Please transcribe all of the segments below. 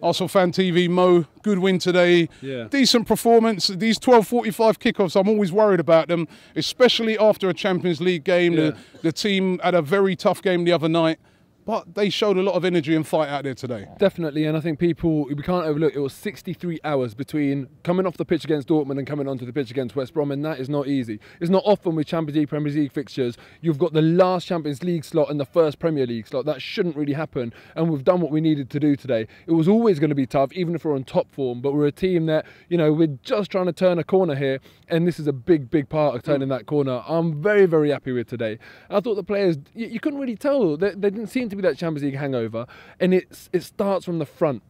Arsenal Fan TV, Mo, good win today. Yeah. Decent performance. These 12:45 kickoffs, I'm always worried about them, especially after a Champions League game. Yeah. The team had a very tough game the other night, but they showed a lot of energy and fight out there today. Definitely, and I think we can't overlook, it was 63 hours between coming off the pitch against Dortmund and coming onto the pitch against West Brom, and that is not easy. It's not often with Champions League, Premier League fixtures, you've got the last Champions League slot and the first Premier League slot. That shouldn't really happen, and we've done what we needed to do today. It was always going to be tough, even if we're on top form, but we're a team that, you know, we're just trying to turn a corner here, and this is a big, big part of turning that corner. I'm very, very happy with today. I thought the players, you couldn't really tell, they didn't seem to be that Champions League hangover. And it starts from the front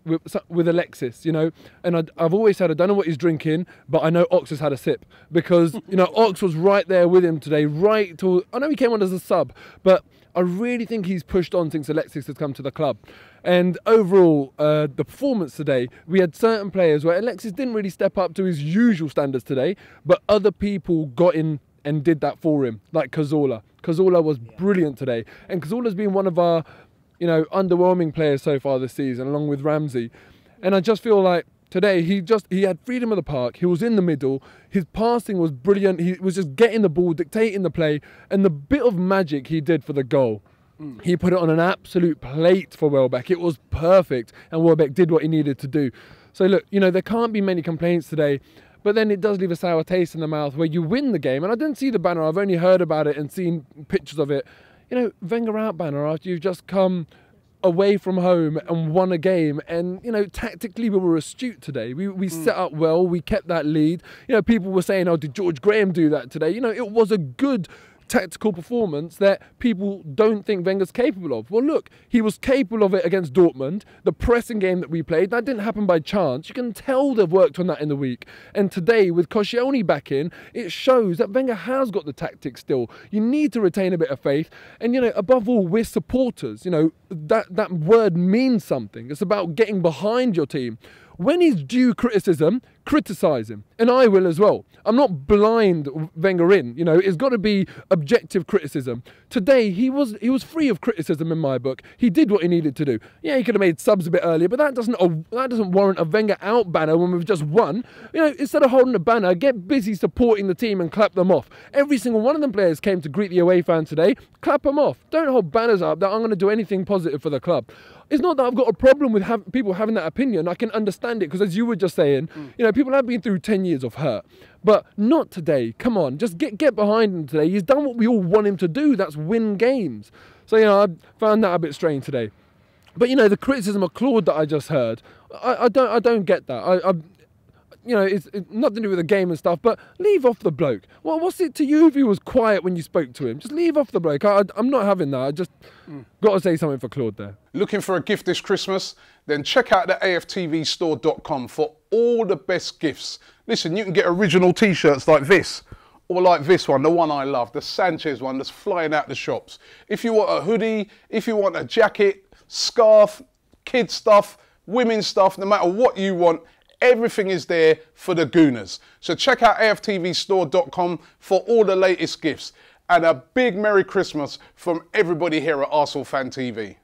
with Alexis, you know, and I've always said I don't know what he's drinking, but I know Ox has had a sip, because you know Ox was right there with him today, right till I know he came on as a sub, but I really think he's pushed on since Alexis has come to the club. And overall, the performance today, we had certain players where Alexis didn't really step up to his usual standards today, but other people got in and did that for him, like Cazorla. Cazorla was brilliant today, and Cazorla's been one of our, you know, underwhelming players so far this season, along with Ramsey. And I just feel like today he had freedom of the park. He was in the middle. His passing was brilliant. He was just getting the ball, dictating the play, and the bit of magic he did for the goal. He put it on an absolute plate for Welbeck. It was perfect, and Welbeck did what he needed to do. So look, you know, there can't be many complaints today, but then it does leave a sour taste in the mouth where you win the game. And I didn't see the banner. I've only heard about it and seen pictures of it. You know, Wenger out banner after you've just come away from home and won a game. And, you know, tactically we were astute today. We set up well, we kept that lead. You know, people were saying, oh, did George Graham do that today? You know, it was a good tactical performance that people don't think Wenger's capable of. Well, look, he was capable of it against Dortmund. The pressing game that we played, that didn't happen by chance. You can tell they've worked on that in the week. And today, with Koscielny back in, it shows that Wenger has got the tactics still. You need to retain a bit of faith. And, you know, above all, we're supporters. You know, that word means something. It's about getting behind your team. When he's due criticism, criticise him. And I will as well. I'm not blind Wenger in. You know, it's got to be objective criticism. Today, he was free of criticism in my book. He did what he needed to do. Yeah, he could have made subs a bit earlier, but that doesn't warrant a Wenger out banner when we've just won. You know, instead of holding a banner, get busy supporting the team and clap them off. Every single one of them players came to greet the away fan today. Clap them off. Don't hold banners up that I'm going to do anything positive for the club. It's not that I've got a problem with people having that opinion. I can understand it, because as you were just saying, you know, people have been through 10 years of hurt. But not today. Come on, just get behind him today. He's done what we all want him to do. That's win games. So, you know, I found that a bit strange today. But, you know, the criticism of Claude that I just heard, I don't get that. You know, it's nothing to do with the game and stuff, but leave off the bloke. Well, what's it to you if he was quiet when you spoke to him? Just leave off the bloke. I'm not having that. I just got to say something for Claude there. Looking for a gift this Christmas? Then check out the AFTVstore.com for all the best gifts. Listen, you can get original T-shirts like this, or like this one, the one I love, the Sanchez one that's flying out the shops. If you want a hoodie, if you want a jacket, scarf, kids stuff, women's stuff, no matter what you want, everything is there for the Gooners. So check out AFTVstore.com for all the latest gifts. And a big Merry Christmas from everybody here at Arsenal Fan TV.